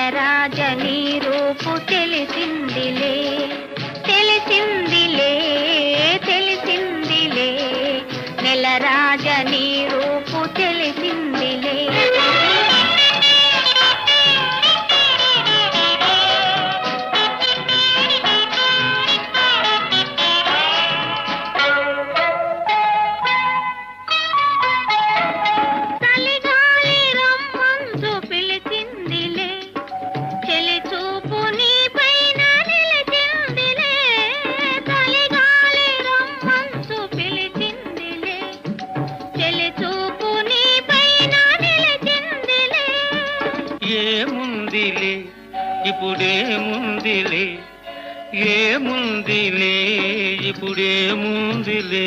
నెలరాజని రూపు తెలిసిందిలే తెలిసిందిలే తెలిసిందిలే నెలరాజని రూపు తెలిసిందిలే ఏముందిలే ఇప్పుడేముందిలే ఏముందిలే ఇప్పుడేముందిలే